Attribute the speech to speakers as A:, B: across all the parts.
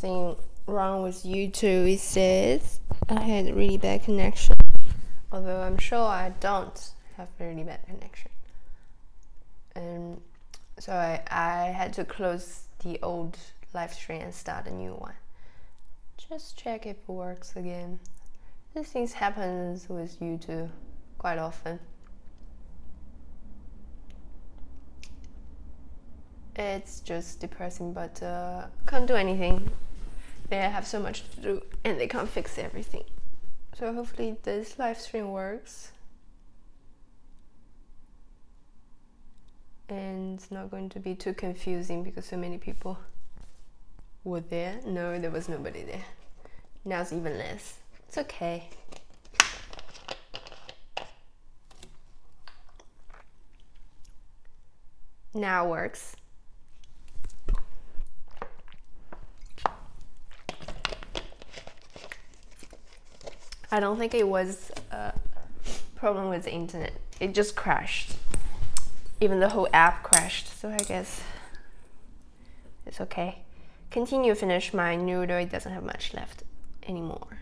A: something wrong with YouTube. It says I had a really bad connection, although I'm sure I don't have a really bad connection. And so I had to close the old live stream and start a new one. Just check if it works again. These things happens with YouTube quite often. It's just depressing, but can't do anything. They have so much to do and they can't fix everything. So hopefully this live stream works. And it's not going to be too confusing because so many people were there. No, there was nobody there. Now it's even less. It's okay. Now it works. I don't think it was a problem with the internet. It just crashed. Even the whole app crashed, so I guess it's okay. Continue, finish my noodle. It doesn't have much left anymore.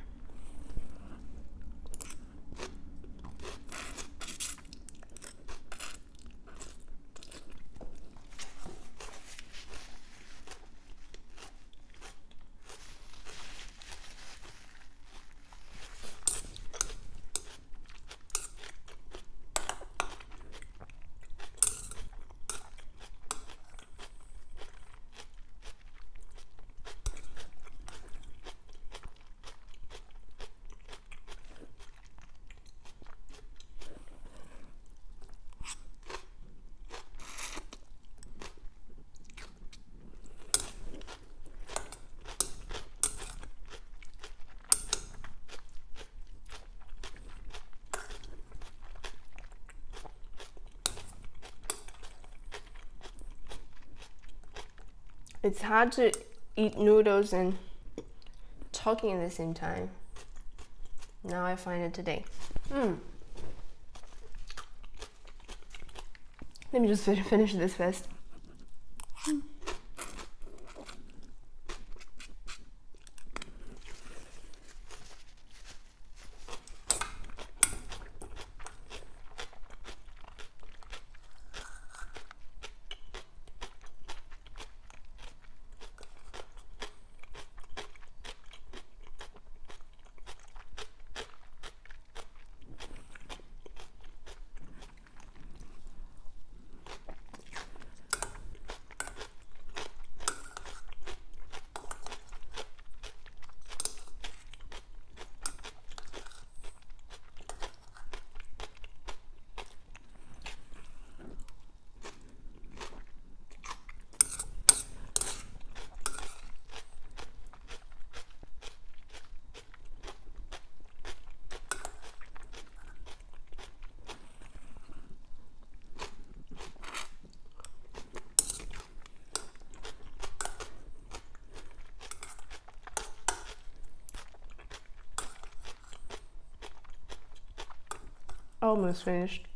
A: It's hard to eat noodles and talking at the same time. Now I find it today. Let me just finish this first. Almost finished.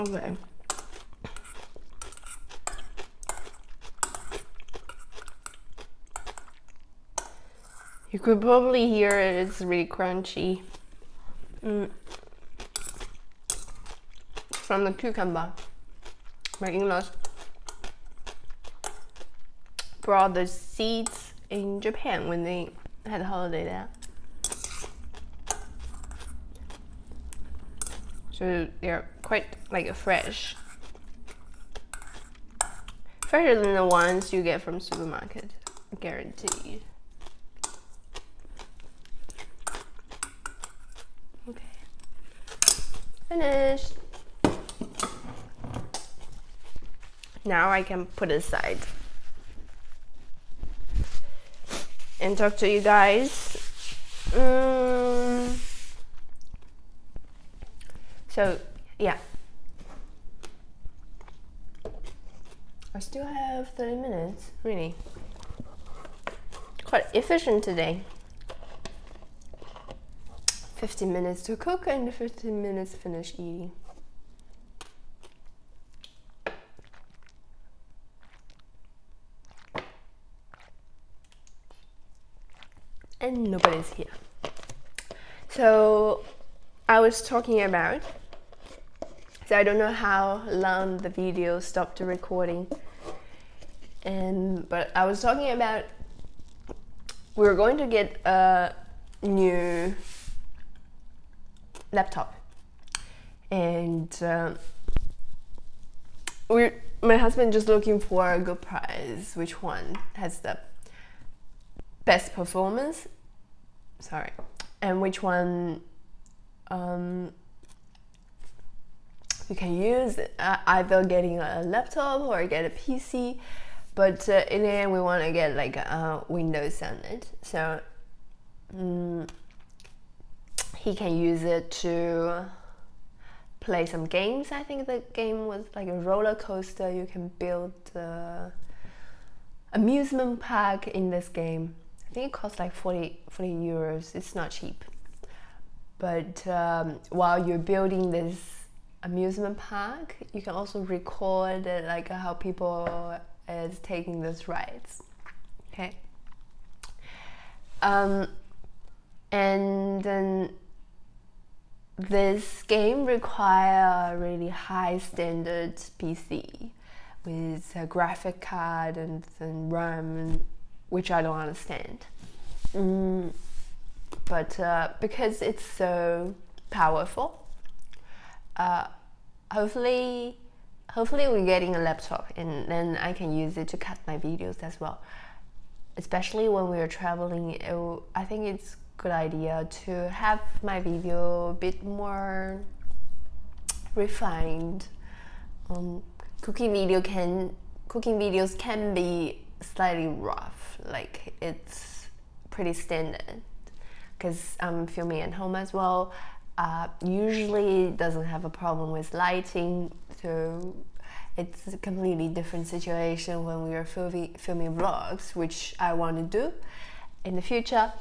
A: Okay. You could probably hear it, it's really crunchy. From the cucumber. My in-laws brought the seeds in Japan when they had a holiday there. So they're quite like fresh. Fresher than the ones you get from supermarket, guaranteed. Okay, finished. Now I can put it aside and talk to you guys. So yeah, I still have 30 minutes, really. Quite efficient today. 15 minutes to cook and 15 minutes finish eating. And nobody's here. So I was talking about, so I don't know how long the video stopped recording, but I was talking about we're going to get a new laptop, and my husband just looking for a good price, which one has the best performance, and which one you can use, either getting a laptop or get a PC, but in the end we want to get like a Windows on it, so he can use it to play some games. I think the game was like a roller coaster. You can build amusement park in this game. I think it costs like 40 euros. It's not cheap. But while you're building this amusement park, you can also record like how people is taking those rides. Okay. And then this game requires a really high standard PC with a graphic card and RAM, which I don't understand. But because it's so powerful, hopefully we're getting a laptop, and then I can use it to cut my videos as well. Especially when we're traveling, I think it's a good idea to have my video a bit more refined. Cooking videos can be slightly rough, like it's pretty standard because I'm filming at home as well. Usually it doesn't have a problem with lighting, so it's a completely different situation when we are filming vlogs, which I want to do in the future.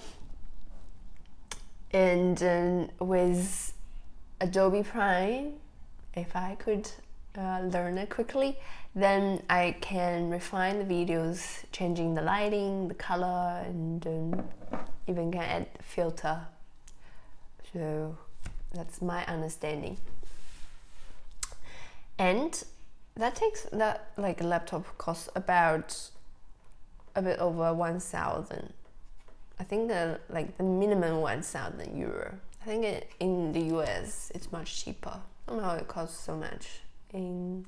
A: And with Adobe Prime, if I could learn it quickly, then I can refine the videos, changing the lighting, the color, and even can add filter. So that's my understanding. And that like a laptop costs about a bit over 1,000. I think the minimum 1,000 euro. I think in the US it's much cheaper. Somehow it costs so much in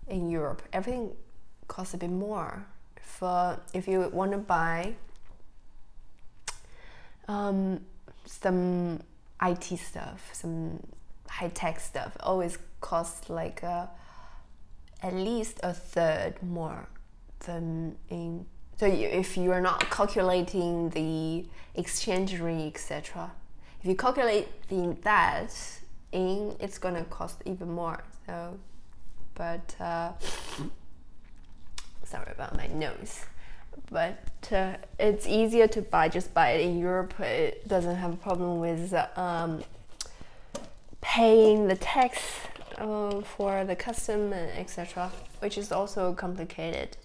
A: Europe. Everything costs a bit more. If you want to buy some IT stuff, some high-tech stuff, always costs like at least a third more than in. So if you are not calculating the exchange rate, etc., if you calculate that in, it's gonna cost even more. So, but sorry about my nose. But it's easier to just buy it in Europe. It doesn't have a problem with paying the tax for the custom, etc., which is also complicated.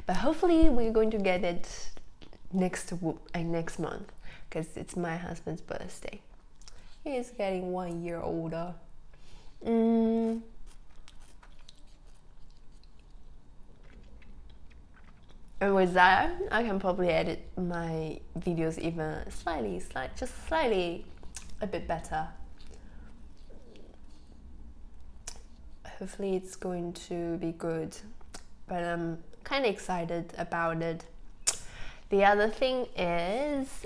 A: But hopefully we're going to get it next month, because it's my husband's birthday. He is getting 1 year older. And with that, I can probably edit my videos even just slightly a bit better. Hopefully it's going to be good, but I'm kind of excited about it. The other thing is,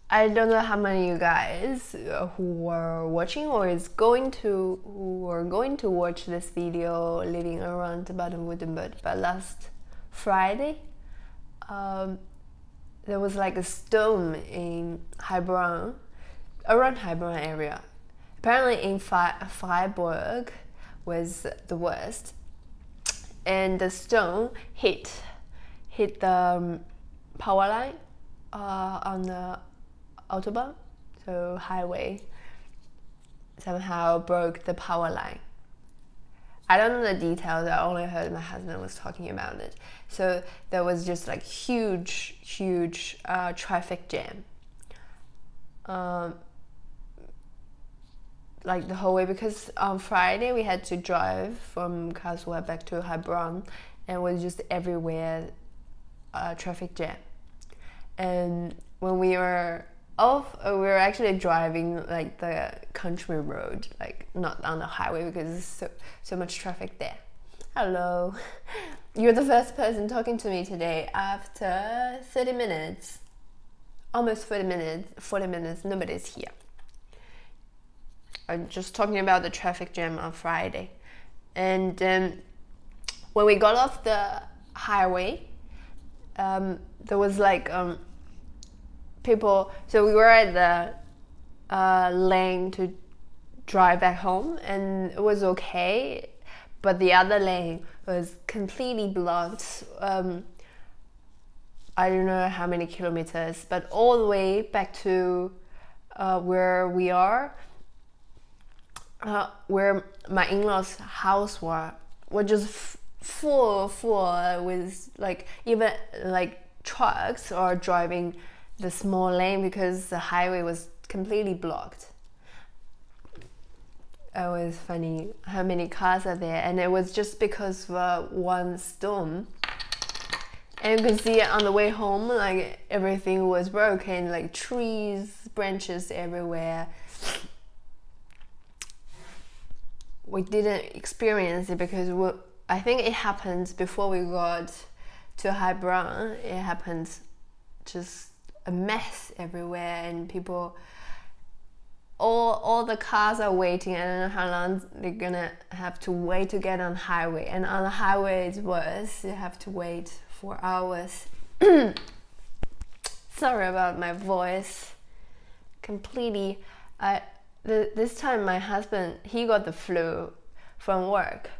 A: I don't know how many of you guys who are watching or who are going to watch this video living around Baden-Württemberg, but last Friday there was like a storm in Heilbronn, around Heilbronn area. Apparently in Freiburg was the worst, and the storm hit the power line on the autobahn, so highway, somehow broke the power line. I don't know the details, I only heard my husband was talking about it. So there was just like huge traffic jam, like the whole way, because on Friday we had to drive from Karlsruhe back to Heilbronn, and it was just everywhere traffic jam. And when we were actually driving like the country road, like not on the highway, because there's so much traffic there. Hello. You're the first person talking to me today after 30 minutes. Almost 40 minutes, nobody's here. I'm just talking about the traffic jam on Friday. And when we got off the highway, there was like people, so we were at the lane to drive back home, and it was okay, but the other lane was completely blocked. I don't know how many kilometers, but all the way back to where we are, where my in-laws' house were just full with like even like trucks are driving the small lane because the highway was completely blocked. It was funny how many cars are there, and it was just because of one storm. And you can see on the way home, like everything was broken, like trees, branches everywhere. We didn't experience it because I think it happened before we got to Heilbronn. It happened just a mess everywhere, and people, all the cars are waiting. I don't know how long they're gonna have to wait to get on highway, and on the highway it's worse. You have to wait for hours. Sorry about my voice. Completely. This time my husband, he got the flu from work.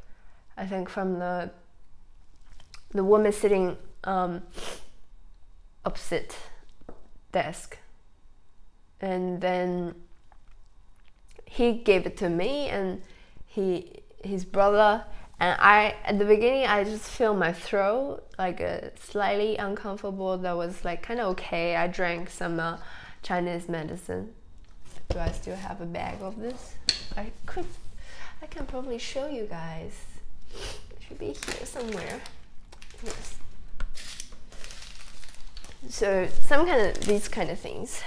A: I think from the woman sitting opposite desk, and then he gave it to me and his brother, and at the beginning I just feel my throat like slightly uncomfortable. That was like kind of okay. I drank some Chinese medicine. Do I still have a bag of this? I can probably show you guys. It should be here somewhere. Yes. So these kind of things.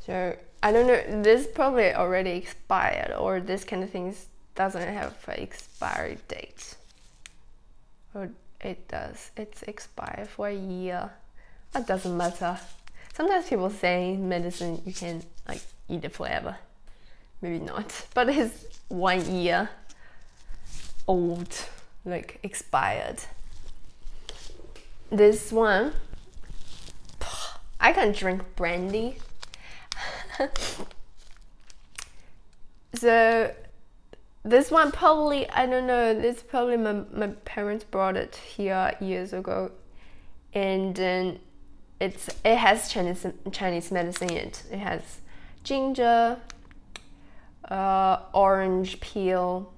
A: So I don't know, this probably already expired, or this kind of things doesn't have an expiry date. Or it does. It's expired for a year. That doesn't matter. Sometimes people say medicine you can like eat it forever. Maybe not, but it's 1 year old, like expired. This one, I can drink brandy. So this one probably, I don't know, this probably my parents brought it here years ago, and then it has Chinese medicine in it. It has ginger, orange peel,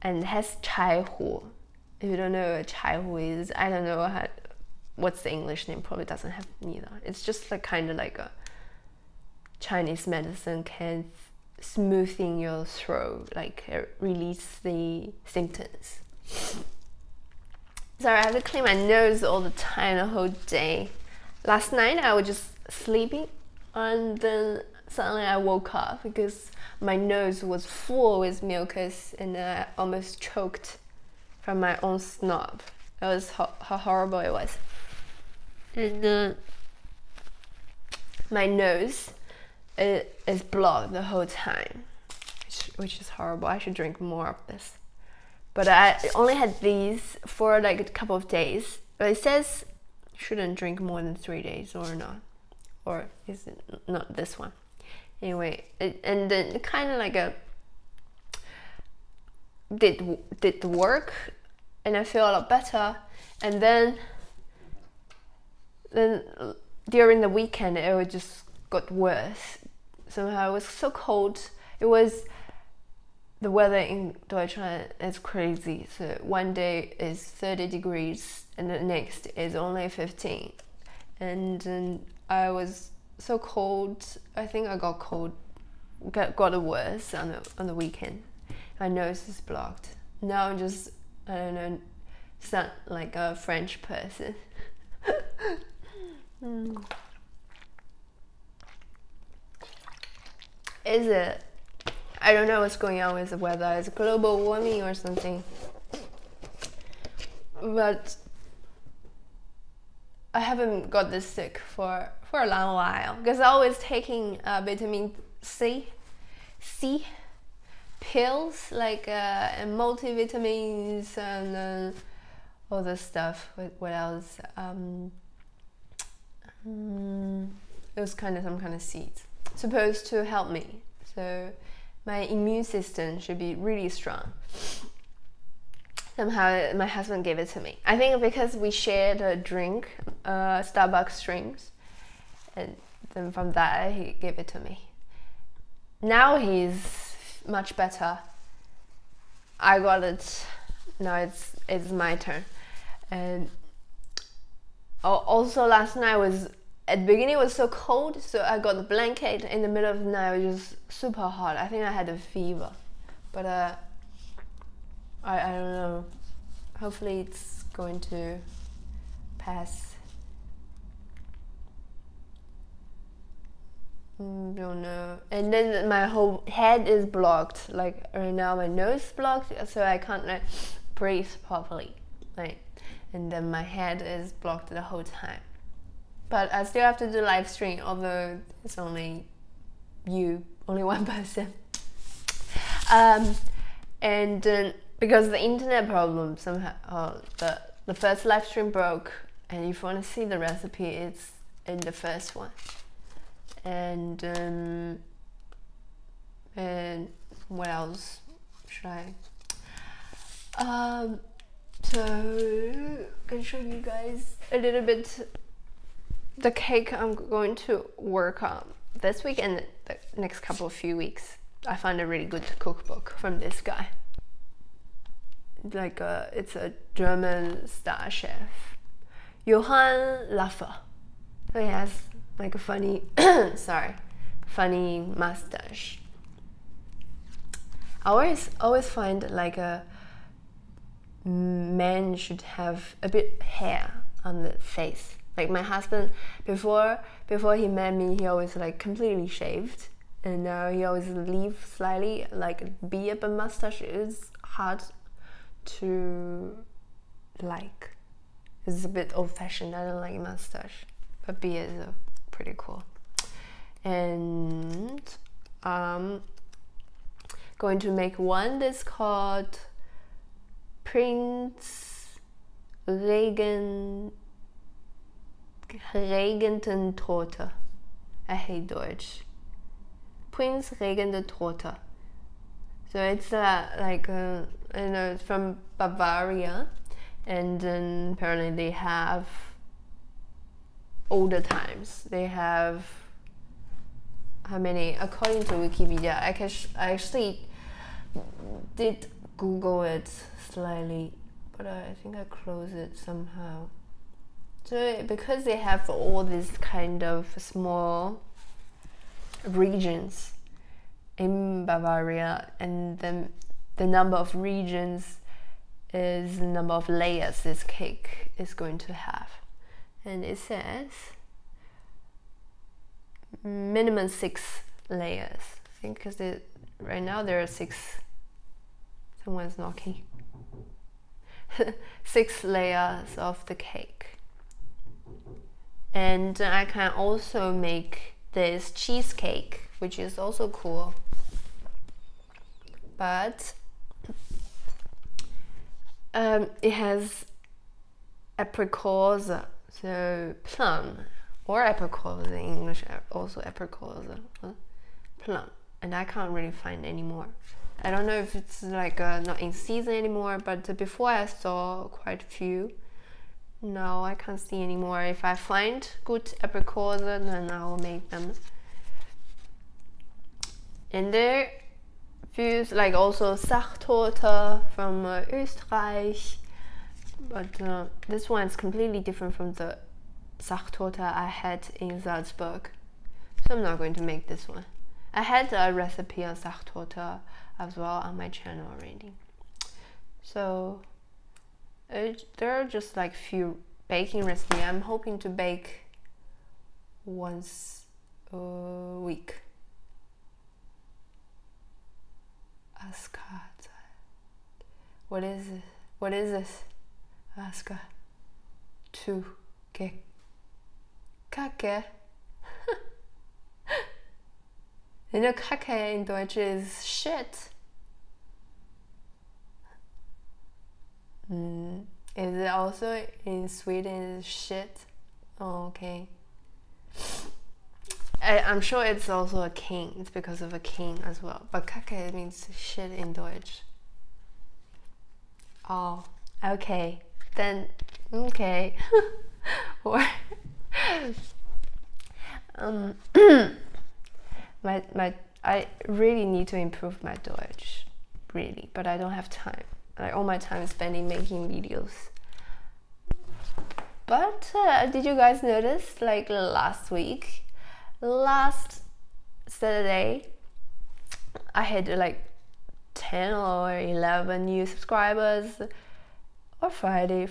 A: and it has chai hu. If you don't know what chai hu is, I don't know what's the English name. Probably doesn't have neither. It's just like kind of like a Chinese medicine, can smoothing your throat, like release the symptoms. Sorry, I have to clean my nose all the time, the whole day. Last night I was just sleeping, and then suddenly I woke up because my nose was full with mucus, and I almost choked from my own snot. That was how horrible it was. And my nose is blocked the whole time, which is horrible. I should drink more of this. But I only had these for like a couple of days. But it says shouldn't drink more than 3 days, or not. Or is it not this one? Anyway, and then kind of like did the work, and I feel a lot better. And then during the weekend it just got worse. Somehow it was so cold. It was, the weather in Deutschland is crazy. So one day is 30 degrees and the next is only 15. And then I was so cold. I think I got got worse on the weekend. My nose is blocked. Now I'm just, I don't know, sound like a French person. Is it? I don't know what's going on with the weather. It's global warming or something. But I haven't got this sick for a long while because I was taking vitamin C pills, like multivitamins and all this stuff. What else? It was kind of some kind of seeds supposed to help me, so my immune system should be really strong. Somehow my husband gave it to me. I think because we shared a drink, Starbucks drinks, and then from that he gave it to me. Now he's much better. I got it. Now it's my turn. And also last night was, at the beginning it was so cold, so I got the blanket. In the middle of the night it was just super hot. I think I had a fever, but I don't know. Hopefully it's going to pass. Don't know. And then my whole head is blocked. Like right now my nose is blocked, so I can't like breathe properly. Like, and then my head is blocked the whole time. But I still have to do live stream, although it's only one person. And because the internet problem somehow, the first live stream broke, and if you want to see the recipe, it's in the first one. And what else should I? So I can show you guys a little bit the cake I'm going to work on this week and the next few weeks. I found a really good cookbook from this guy. Like it's a German star chef, Johann Laffer. So he has like a funny, funny mustache. I always find like a man should have a bit hair on the face. Like my husband, before he met me, he always like completely shaved, and now he always leave slightly like beard, but mustache is hard to like. It's a bit old-fashioned. I don't like mustache, but beard is pretty cool. And going to make one that's called Prince Regententorte. I hate Deutsch. Prince Regententorte. So it's like I know, it's from Bavaria, and then apparently they have older times. They have how many? According to Wikipedia, I actually did Google it slightly, but I think I close it somehow. So because they have all these kind of small regions in Bavaria, and then the number of regions is the number of layers this cake is going to have. And it says minimum 6 layers. I think because right now there are 6. Someone's knocking. 6 layers of the cake. And I can also make this cheesecake, which is also cool. But it has apricots, so plum, or apricots in English, also apricots, plum. And I can't really find any more. I don't know if it's like not in season anymore, but before I saw quite a few. Now I can't see anymore. If I find good apricots, then I will make them. And there feels like also Sachtorte from Österreich, but this one is completely different from the Sachtorte I had in Salzburg, so I'm not going to make this one. I had a recipe on Sachtorte as well on my channel already. So there are just like few baking recipes. I'm hoping to bake once a week. Aska. What is it? What is this? Aska. Tu. Ke. Kacke. You know, Kacke in Deutsch is shit. Is it also in Sweden shit? Oh, okay. I'm sure it's also a king. It's because of a king as well. But Kacke means shit in Deutsch. Oh, okay. Then, okay. Or I really need to improve my Deutsch, really, but I don't have time. Like all my time is spending making videos. But did you guys notice, like last Saturday, I had like 10 or 11 new subscribers. Or Friday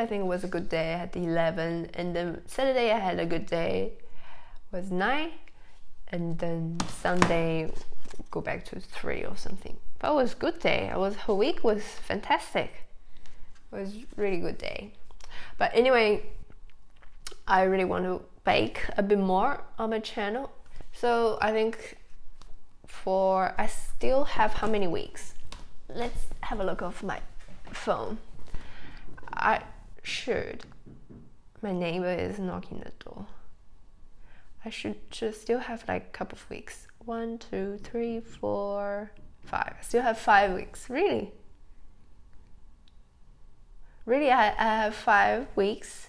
A: I think was a good day. I had 11, and then Saturday I had a good day, was 9, and then Sunday go back to 3 or something. But it was a good day. Her week was fantastic. It was really good day. But anyway, I really want to bake a bit more on my channel. So I think I still have how many weeks? Let's have a look of my phone. My neighbor is knocking the door. I should still have like a couple of weeks. 1, 2, 3, 4, 5. I still have 5 weeks. Really, I have 5 weeks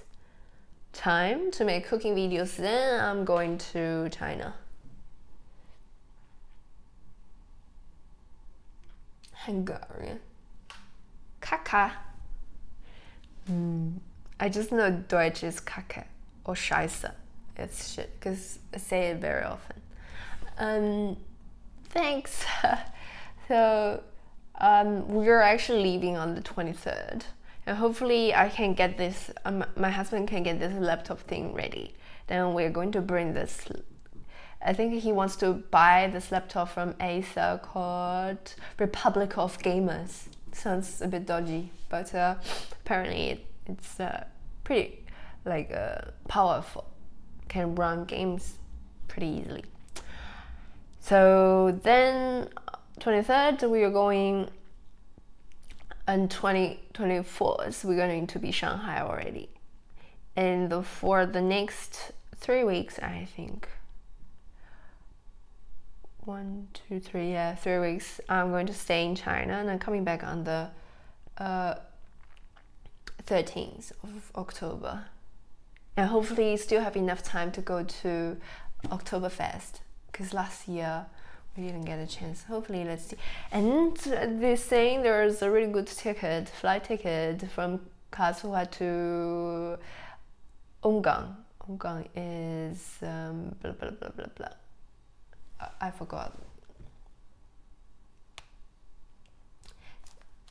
A: time to make cooking videos. Then I'm going to China. Hungarian. Kaka. I just know Deutsch is Kacke or Scheiße. It's shit because I say it very often. Thanks. So we're actually leaving on the 23rd, and hopefully I can get this. My husband can get this laptop thing ready. Then we're going to bring this. I think he wants to buy this laptop from Acer called Republic of Gamers. Sounds a bit dodgy, but apparently it's pretty like powerful. Can run games pretty easily. So then 23rd we are going, and 24th we're going to be Shanghai already. And for the next 3 weeks, I think 1, 2, 3, 3 weeks, I'm going to stay in China, and I'm coming back on the 13th of October. And hopefully still have enough time to go to Oktoberfest, because last year we didn't get a chance. Hopefully, let's see. And they're saying there's a really good ticket, flight ticket from Karlsruhe to Ungarn. Ungarn is blah blah blah blah blah. I forgot.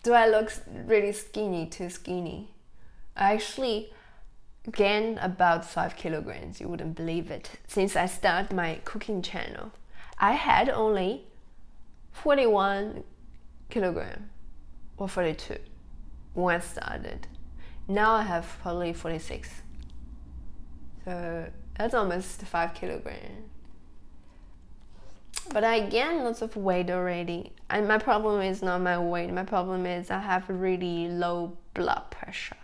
A: Do I look really skinny? Too skinny? I actually gained about 5 kilograms. You wouldn't believe it. Since I started my cooking channel, I had only 41 kilogram or 42 when I started. Now I have probably 46. So that's almost 5 kilograms. But I gained lots of weight already. And my problem is not my weight. My problem is I have really low blood pressure.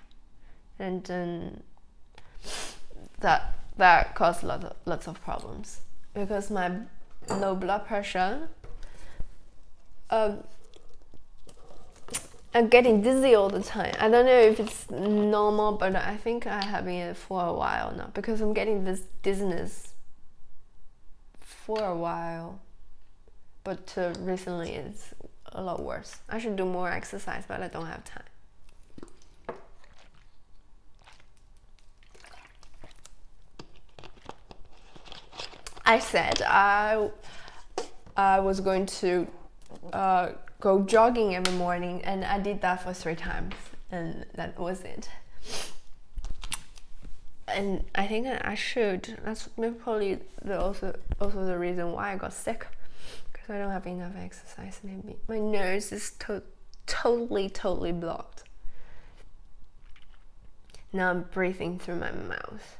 A: And then that caused lots of problems. Because my low blood pressure, I'm getting dizzy all the time. I don't know if it's normal, but I think I'm having it for a while now. Because I'm getting this dizziness for a while. But recently it's a lot worse. I should do more exercise, but I don't have time. I said I was going to go jogging every morning, and I did that for 3 times, and that was it. And I think I should. That's probably also the reason why I got sick. I don't have enough exercise. Maybe my nose is totally blocked. Now I'm breathing through my mouth.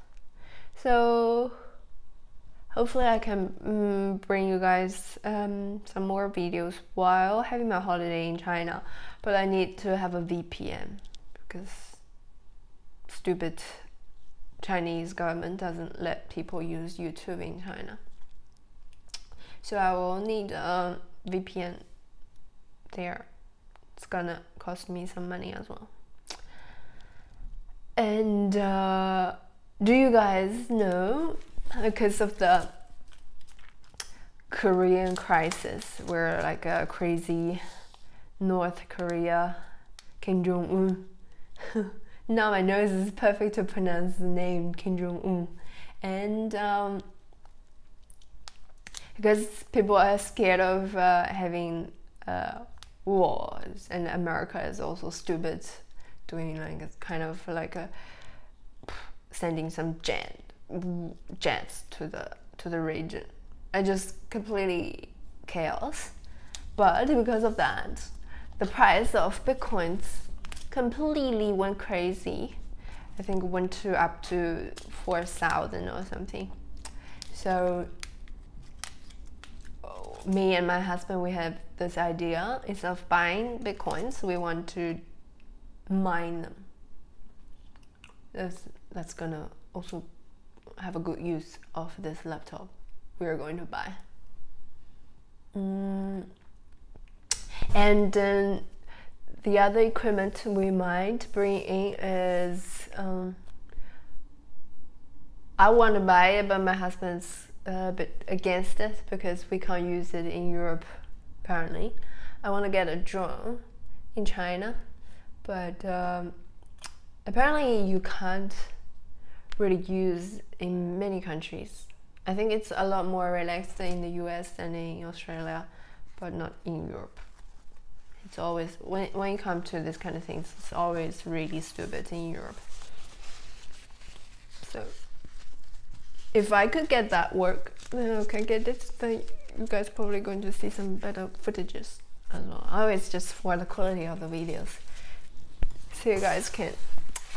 A: So hopefully I can bring you guys some more videos while having my holiday in China. But I need to have a VPN because stupid Chinese government doesn't let people use YouTube in China. So I will need a VPN there. It's gonna cost me some money as well. And do you guys know, because of the Korean crisis, where like a crazy North Korea Kim Jong-un, now my nose is perfect to pronounce the name Kim Jong-un, and because people are scared of having wars, and America is also stupid, doing like a kind of like a sending some jets to the region. I just completely chaos. But because of that, the price of bitcoins completely went crazy. I think went to up to 4,000 or something. So me and my husband, we have this idea, instead of buying bitcoins, we want to mine them. That's gonna also have a good use of this laptop we are going to buy. And then the other equipment we might bring in is I want to buy it, but my husband's a bit against it because we can't use it in Europe apparently. I want to get a drone in China, but apparently you can't really use in many countries. I think it's a lot more relaxed in the US than in Australia, but not in Europe. It's always, when you come to this kind of things, it's always really stupid in Europe. So if I could get that work, then I can get it, then you guys probably going to see some better footages as well. Always just for the quality of the videos, so you guys can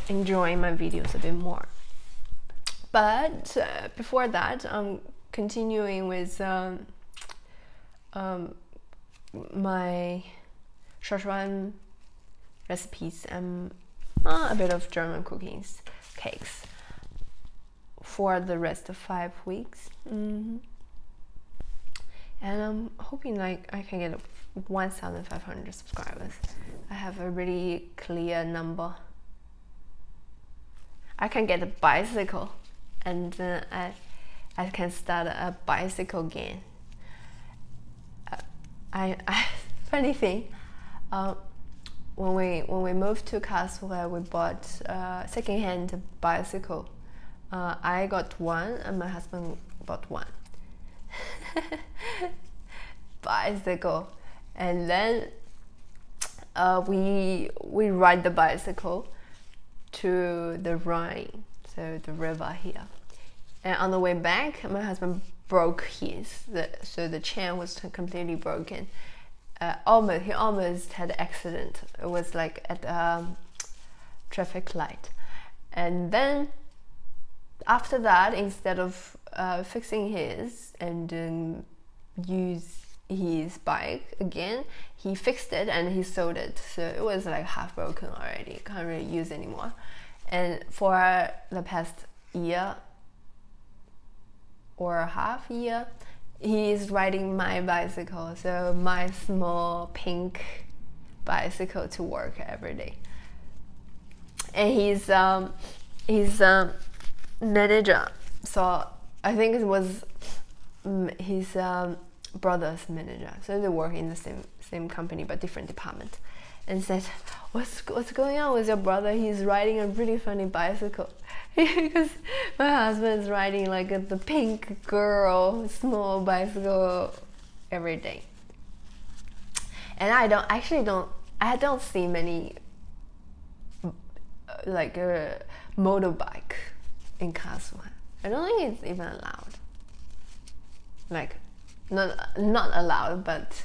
A: enjoy my videos a bit more. But before that, I'm continuing with my Szechuan recipes and a bit of German cookies, cakes for the rest of 5 weeks. And I'm hoping like I can get 1,500 subscribers. I have a really clear number. I can get a bicycle, and then I can start a bicycle game. funny thing, when we moved to Karlsruhe, we bought a second-hand bicycle. I got one and my husband bought one bicycle, and then we ride the bicycle to the Rhine, so the river here. And on the way back, my husband broke his, so the chain was completely broken. He almost had an accident. It was like at a traffic light. And then after that, instead of fixing his and use his bike again, he fixed it and he sold it. So it was like half broken already, can't really use anymore. And for the past year or half year, he is riding my bicycle, so my small pink bicycle, to work every day. And he's manager, so I think it was his brother's manager, so they work in the same company but different department, and said, what's going on with your brother? He's riding a really funny bicycle. Because my husband is riding like the pink girl small bicycle every day, and I don't see many like a motorbike in Karlsruhe. I don't think it's even allowed. Like not allowed, but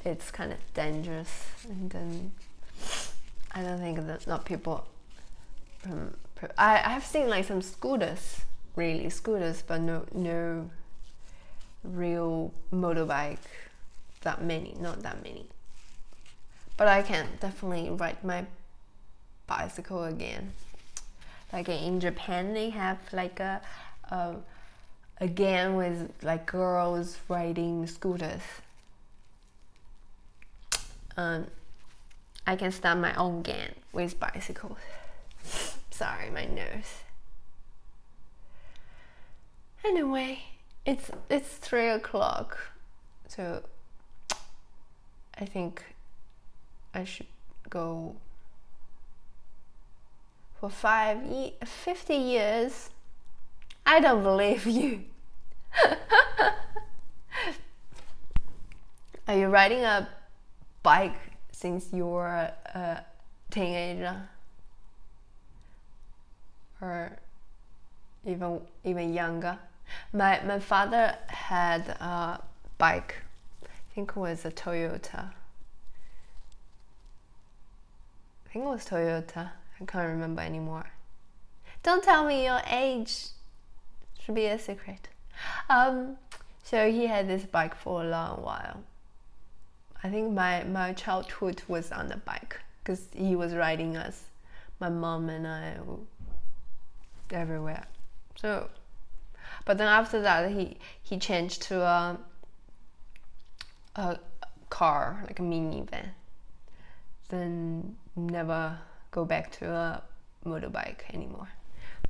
A: it's kind of dangerous, and then I don't think that not people. I have seen like some scooters, but no real motorbike not that many. But I can definitely ride my bicycle again. Like in Japan, they have like a gang with like girls riding scooters. I can start my own gang with bicycles. Sorry, my nose. Anyway, it's 3 o'clock, so I think I should go. For 50 years, I don't believe you. Are you riding a bike since you're a teenager? Or even younger? My father had a bike. I think it was a Toyota. I can't remember anymore. Don't tell me your age. Should be a secret. So he had this bike for a long while. I think my childhood was on the bike because he was riding us, my mom and I, everywhere. So, but then after that he changed to a car, like a minivan. Then never go back to a motorbike anymore.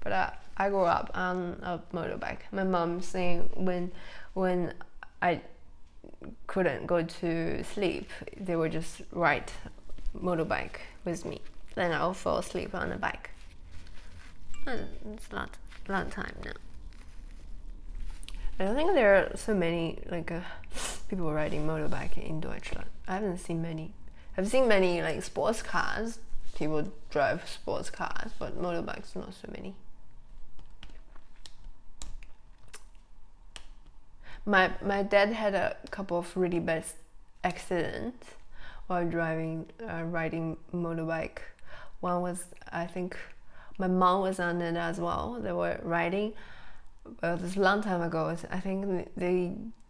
A: But I grew up on a motorbike. My mom saying when I couldn't go to sleep, they would just ride motorbike with me. Then I'll fall asleep on the bike. And it's a lot of time now. I don't think there are so many like people riding motorbike in Deutschland. I haven't seen many. I've seen many like sports cars. People drive sports cars, but motorbikes not so many. My dad had a couple of really bad accidents while riding motorbike. One was, I think, my mom was on it as well. They were riding, but this long time ago. I think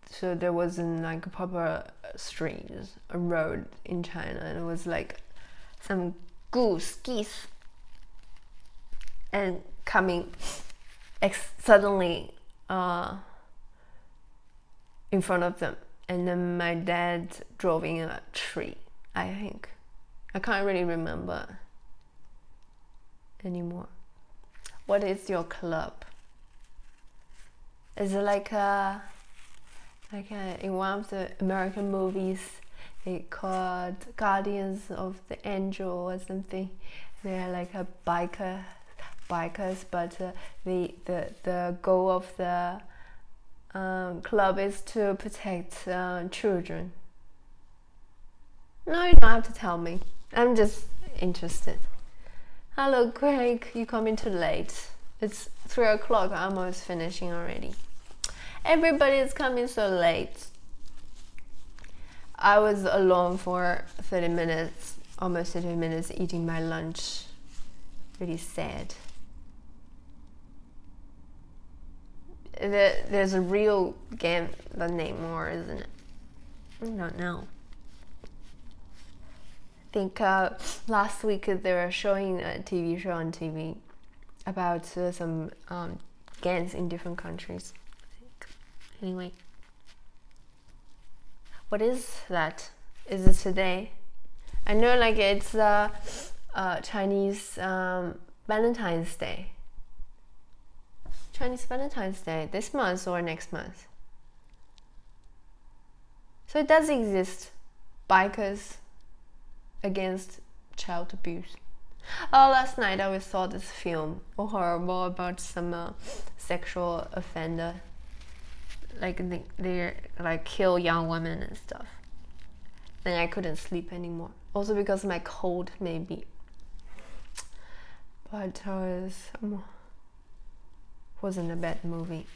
A: so there wasn't like a proper street, a road in China, and it was like some geese, and coming suddenly in front of them, and then my dad drove in a tree. I think I can't really remember anymore. What is your club? Is it like a Like in one of the American movies, they called Guardians of the Angel or something. They're like a bikers, but the goal of the club is to protect children. No, you don't have to tell me. I'm just interested. Hello, Craig. You coming too late. It's 3 o'clock. I'm almost finishing already. Everybody is coming so late. I was alone for 30 minutes, almost 30 minutes, eating my lunch. Really sad. There's a real game, the name more, isn't it? I don't know. I think last week they were showing a TV show on TV about some gangs in different countries. Anyway, what is that? Is it today? I know, like, it's Chinese Valentine's Day. Chinese Valentine's Day, this month or next month? So it does exist. Bikers against child abuse. Oh, last night I saw this film, horrible, about some sexual offender. Like they like kill young women and stuff. Then I couldn't sleep anymore. Also because of my cold, maybe. But it wasn't a bad movie.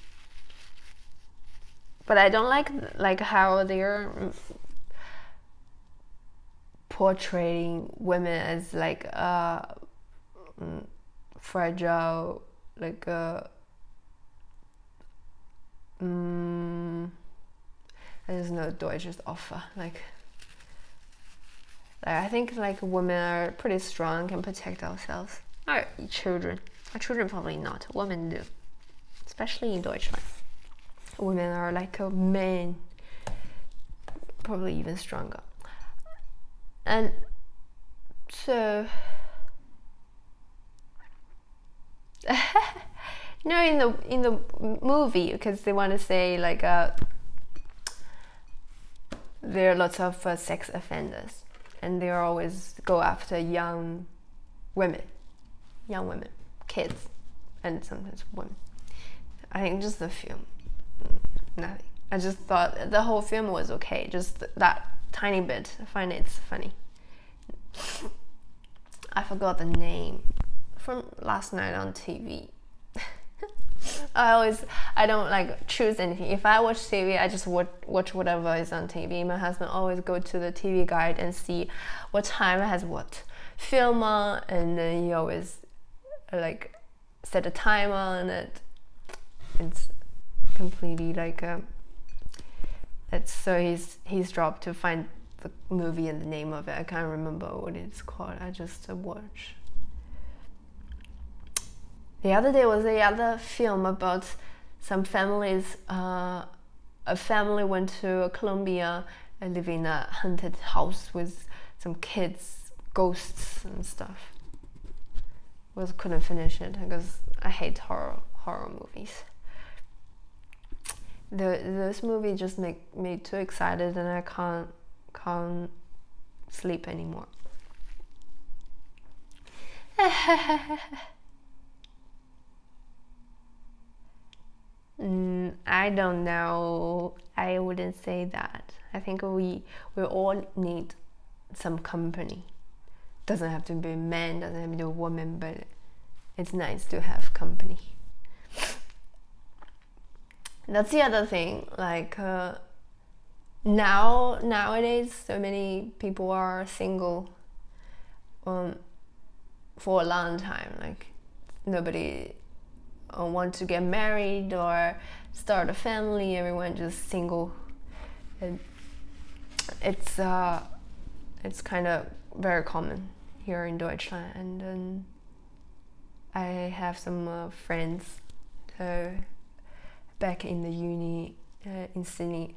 A: But I don't like how they're portraying women as like fragile, like there's no Deutsches offer. Like I think like women are pretty strong, can protect ourselves. Our children probably not. Women do, especially in Deutschland. Women are like a man, probably even stronger. And so no, in the movie, because they want to say like there are lots of sex offenders, and they always go after young women, kids, and sometimes women. I think just the film, nothing. I just thought the whole film was okay, just that tiny bit. I find it's funny. I forgot the name from last night on TV. I don't like choose anything. If I watch TV, I just watch whatever is on TV. My husband always go to the TV guide and see what time has what film on, and then he always like set a timer on it. It's completely like it's so he's dropped to find the movie and the name of it. I can't remember what it's called. I just watch. The other day was the other film about some families. A family went to Colombia and live in a haunted house with some kids, ghosts and stuff. Couldn't finish it because I hate horror movies. This movie just make me too excited, and I can't sleep anymore. I don't know. I wouldn't say that. I think we all need some company. Doesn't have to be a man, doesn't have to be a woman, but it's nice to have company. That's the other thing. Like nowadays, so many people are single for a long time. Like nobody want to get married or start a family. Everyone just single. And it's kind of very common here in Deutschland. And I have some friends back in the uni in Sydney,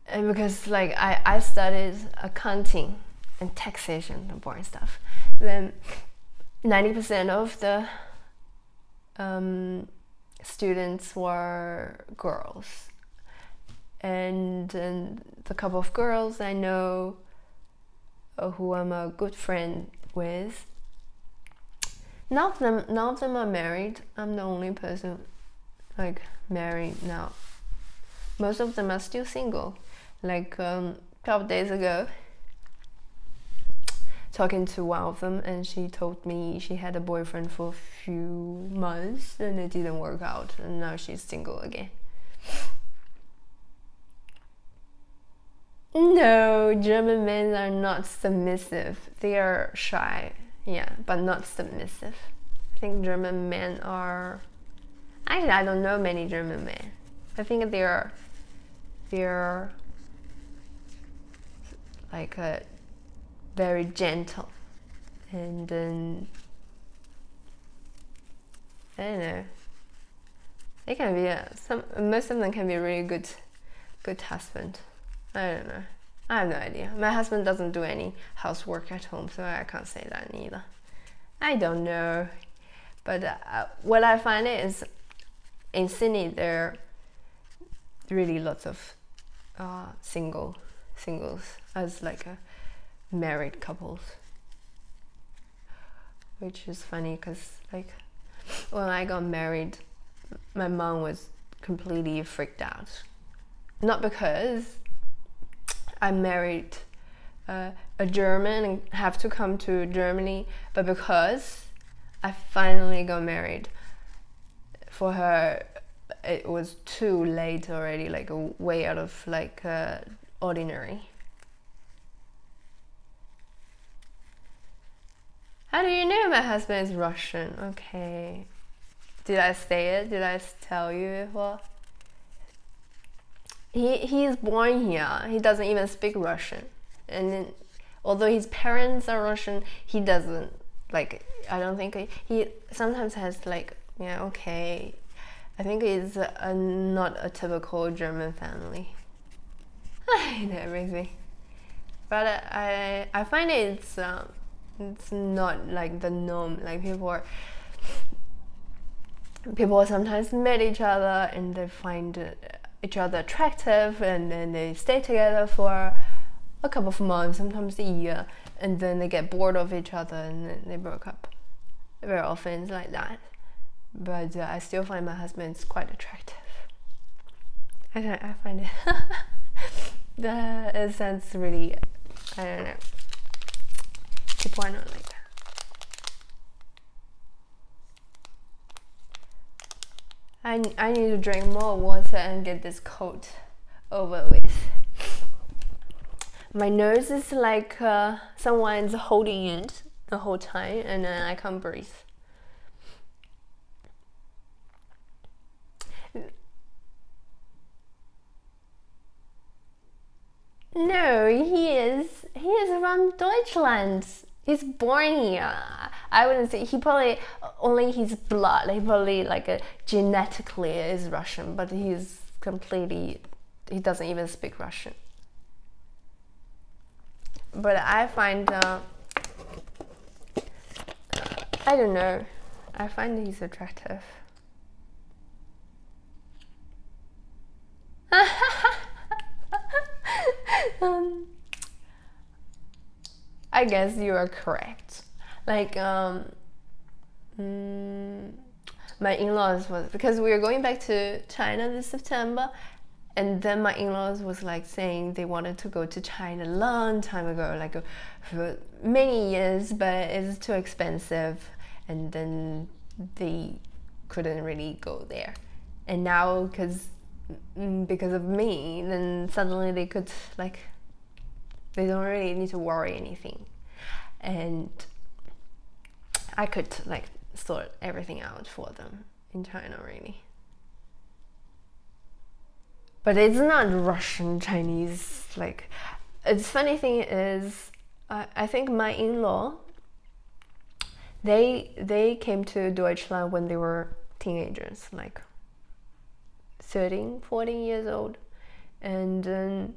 A: and because like I studied accounting and taxation and boring stuff, then 90% of the students were girls, and the couple of girls I know who I'm a good friend with, none of them are married. I'm the only person like married now. Most of them are still single. Like a couple days ago, talking to one of them, and she told me she had a boyfriend for a few months and it didn't work out, and now she's single again. No, German men are not submissive. They are shy, yeah, but not submissive. I think German men are... Actually, I don't know many German men. I think they're like very gentle, and then I don't know. They can be most of them can be really good husband. I don't know. I have no idea. My husband doesn't do any housework at home, so I can't say that either. I don't know. But what I find is in Sydney there are really lots of singles as like a married couples, which is funny because like when I got married, my mom was completely freaked out. Not because I married a German and have to come to Germany, but because I finally got married. For her, it was too late already, like way out of like ordinary. How do you know my husband is Russian? Okay. Did I say it? Did I tell you before? He is born here. He doesn't even speak Russian. And then, although his parents are Russian, he doesn't, like, I don't think he sometimes has like, yeah, okay. I think it's not a typical German family. And everything. But I find it's not like the norm. Like people sometimes meet each other and they find each other attractive, and then they stay together for a couple of months, sometimes a year, and then they get bored of each other and then they broke up. Very often it's like that. But I still find my husband is quite attractive. I find it it sounds really, I don't know, people are not like that. I need to drink more water and get this cold over with. My nose is like someone's holding it the whole time, and then I can't breathe. No, he is from Deutschland. He's born here. I wouldn't say, he probably, only his blood, he probably like genetically is Russian, but he's completely, he doesn't even speak Russian. But I find, I don't know, I find he's attractive. I guess you are correct. Like my in-laws was, because we were going back to China this September, and then my in-laws was like saying they wanted to go to China a long time ago, like for many years, but it's too expensive, and then they couldn't really go there. And now because of me, then suddenly they could, like, they don't really need to worry anything, and I could like sort everything out for them in China, really. But it's not Russian Chinese. Like, it's funny thing is, I think my in-law, they came to Deutschland when they were teenagers, like 13, 14 years old, and then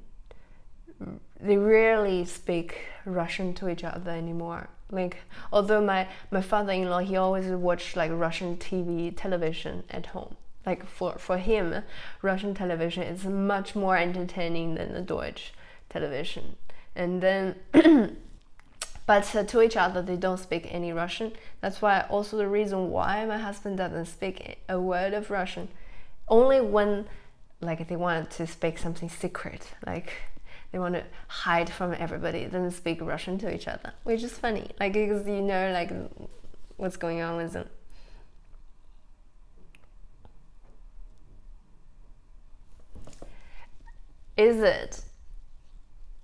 A: they rarely speak Russian to each other anymore. Like, although my father-in-law, he always watched like Russian television at home, like for him, Russian television is much more entertaining than the Deutsch television. And then but to each other they don't speak any Russian. That's why also the reason why my husband doesn't speak a word of Russian. Only when like they want to speak something secret, like they want to hide from everybody, then they speak Russian to each other, which is funny, like because you know like what's going on with them. Is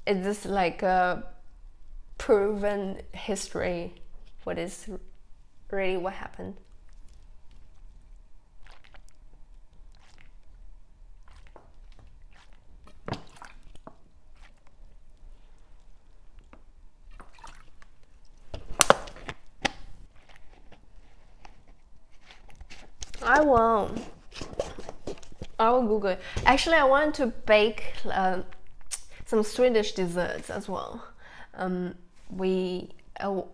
A: this like a proven history? What is really what happened? I won't. I will Google it. Actually, I want to bake some Swedish desserts as well. We were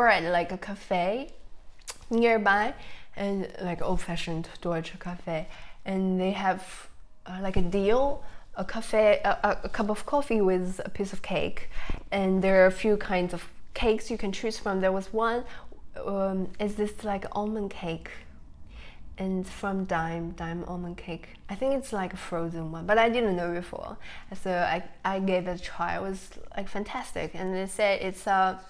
A: at like a cafe nearby, and like old-fashioned Deutsche cafe, and they have like a deal, a cup of coffee with a piece of cake, and there are a few kinds of cakes you can choose from. There was one, is this like almond cake, and from Dime almond cake. I think it's like a frozen one, but I didn't know before, so I gave it a try. It was like fantastic, and they said it's a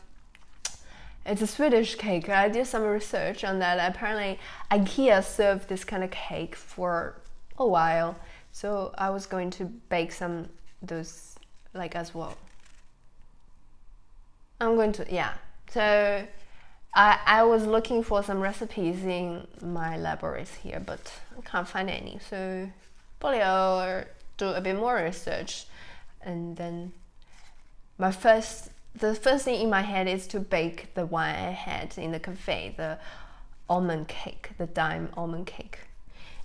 A: Swedish cake. I did some research on that. Apparently IKEA served this kind of cake for a while, so I was going to bake some those like as well. I'm going to, yeah. So I was looking for some recipes in my libraries here, but I can't find any. So probably I'll do a bit more research, and then the first thing in my head is to bake the one I had in the cafe, the almond cake, the Dime almond cake.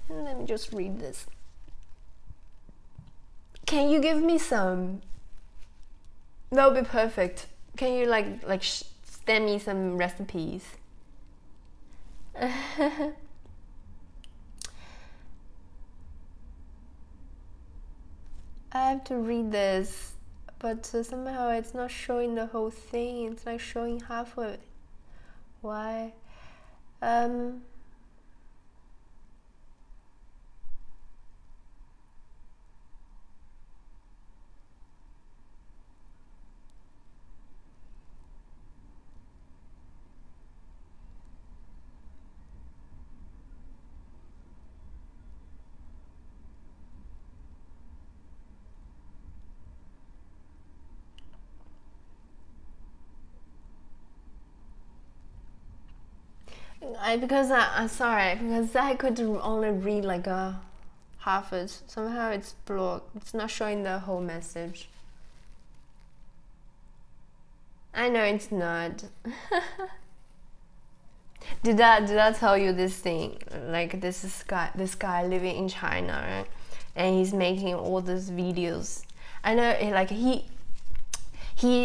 A: And let me just read this. Can you give me some? That would be perfect. Can you like send me some recipes? I have to read this, but somehow it's not showing the whole thing. It's like showing half of it. Why? I'm sorry, because I could only read like a half it. Somehow it's blocked. It's not showing the whole message. I know it's not. Did I tell you this thing? Like this guy living in China, right? And he's making all these videos. I know, like he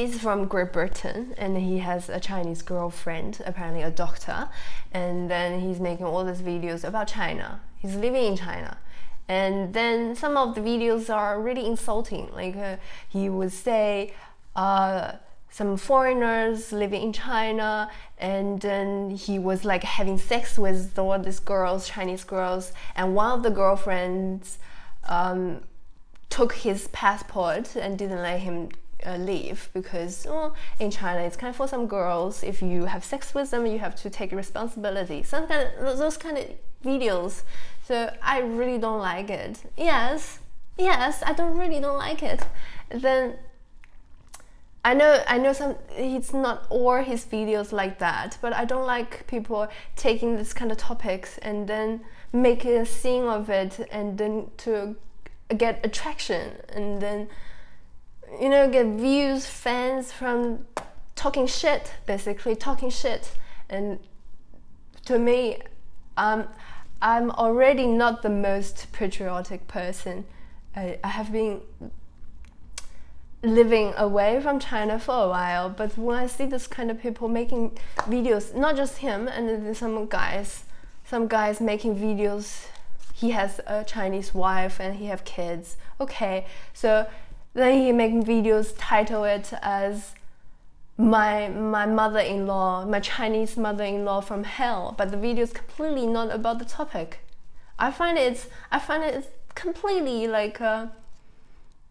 A: is from Great Britain, and he has a Chinese girlfriend, apparently a doctor, and then he's making all these videos about China. He's living in China, and then some of the videos are really insulting. Like he would say some foreigners living in China, and then he was like having sex with all these girls, Chinese girls, and one of the girlfriends took his passport and didn't let him leave, because in China it's kind of for some girls, if you have sex with them you have to take responsibility, those kind of videos. So I really don't like it. Yes, I really don't like it. Then I know some, it's not all his videos like that, but I don't like people taking this kind of topics and then making a scene of it, and then to get attraction, and then get views, fans from talking shit, basically talking shit. And to me, I'm already not the most patriotic person. I have been living away from China for a while, but when I see this kind of people making videos, not just him, and then some guys some guy's making videos. He has a Chinese wife and he have kids. Okay, so then he making videos, title it as my mother-in-law, my Chinese mother-in-law from hell, but the video is completely not about the topic. I find it completely like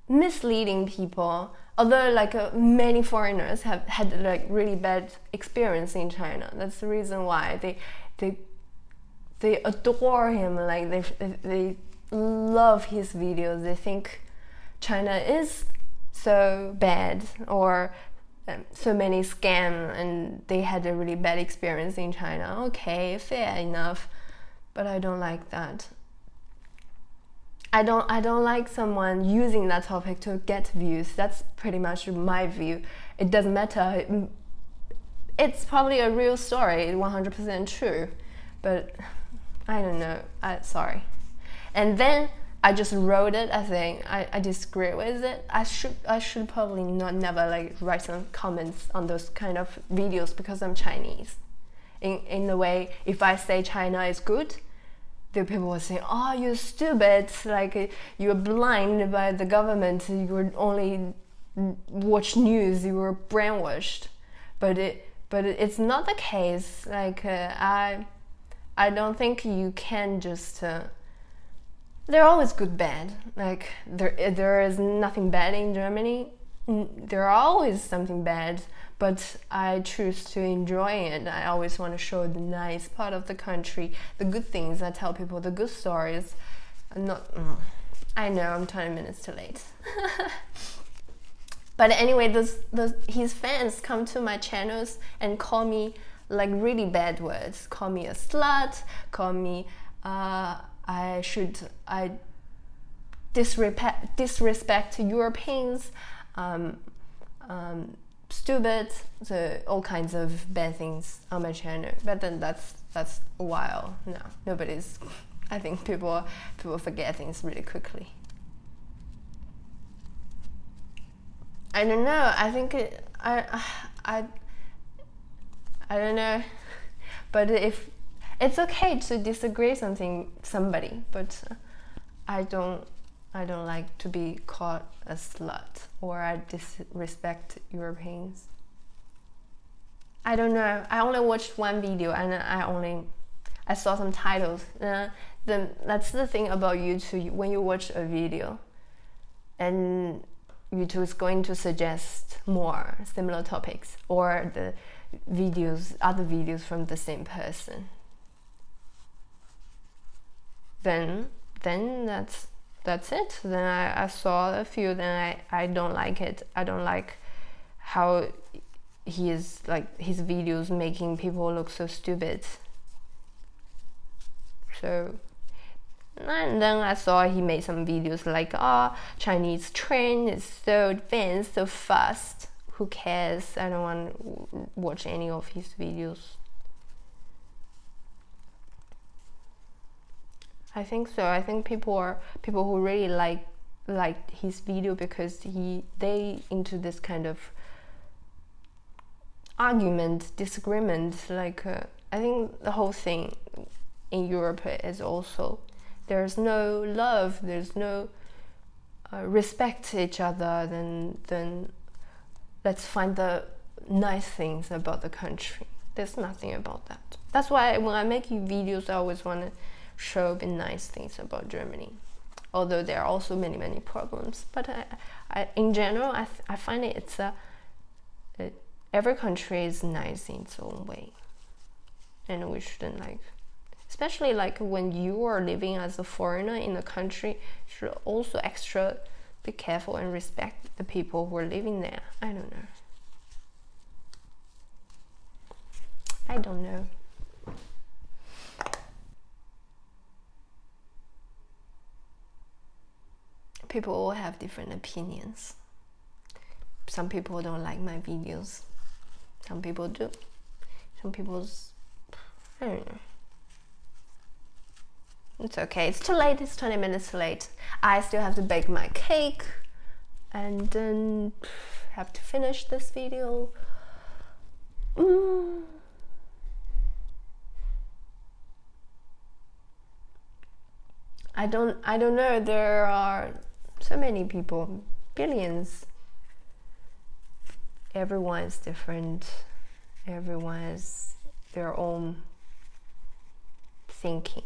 A: misleading people. Although like many foreigners have had like really bad experience in China. That's the reason why they adore him. Like they love his videos. They think China is so bad, or so many scam, and they had a really bad experience in China. Okay, fair enough, but I don't like that. I don't like someone using that topic to get views. That's pretty much my view. It doesn't matter. It's probably a real story, 100% true, but I don't know. Sorry. And then I just wrote it. I think I disagree with it. I should probably never like write some comments on those kind of videos because I'm Chinese. In a way, if I say China is good, the people will say, "Oh, you're stupid! Like you're blind by the government. You only watch news. You were brainwashed." But it's not the case. Like I don't think you can just. They're always good, bad. Like there is nothing bad in Germany. There are always something bad, but I choose to enjoy it. I always want to show the nice part of the country, the good things. I tell people the good stories. I know I'm 20 minutes too late. But anyway, his fans come to my channels and call me like really bad words. Call me a slut. Call me I disrespect Europeans. Stupid, so all kinds of bad things on my channel. But then that's a while now. Nobody's. I think people forget things really quickly. I don't know. I think I don't know. But if it's okay to disagree somebody, but I don't like to be called a slut, or I disrespect Europeans. I don't know. I only watched one video and I saw some titles. That's the thing about YouTube. When you watch a video, and YouTube is going to suggest more similar topics, or the other videos from the same person. Then that's it. Then I saw a few, then I don't like it. I don't like how he is, like, his videos making people look so stupid. So, and then I saw he made some videos like, Chinese train is so advanced, so fast. Who cares? I don't want to watch any of his videos. I think so. I think people who really like his video because they into this kind of argument, disagreement. Like I think the whole thing in Europe is also there's no love, there's no respect to each other. Then let's find the nice things about the country. There's nothing about that. That's why when I make videos, I always want to show the nice things about Germany, although there are also many problems. But in general, I find every country is nice in its own way, and we shouldn't especially when you are living as a foreigner in a country, you should also extra be careful and respect the people who are living there. I don't know. People all have different opinions. Some people don't like my videos. Some people do. Some people's... I don't know. It's okay. It's too late. It's 20 minutes too late. I still have to bake my cake. And then have to finish this video. I don't know, there are so many people, billions. Everyone is different. Everyone has their own thinking.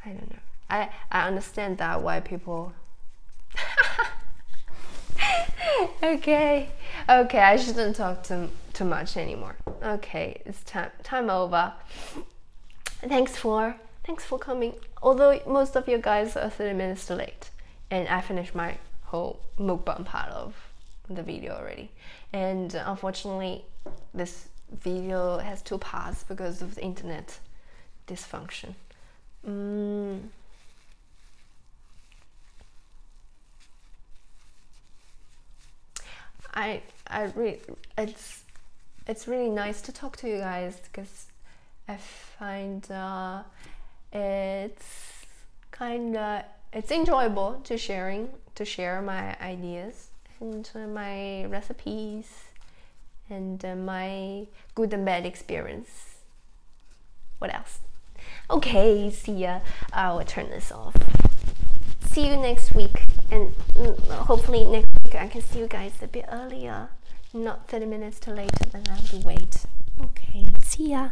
A: I don't know. I understand that why people okay, I shouldn't talk too much anymore. Okay, it's time over. Thanks for coming. Although most of you guys are 30 minutes too late, and I finished my whole mukbang part of the video already. And unfortunately, this video has 2 parts because of the internet dysfunction. It's really nice to talk to you guys, because I find it's enjoyable to share my ideas and my recipes and my good and bad experience. What else? Okay, see ya. I will turn this off. See you next week, and hopefully next week I can see you guys a bit earlier, not 30 minutes too late, then I have to wait. Okay, see ya.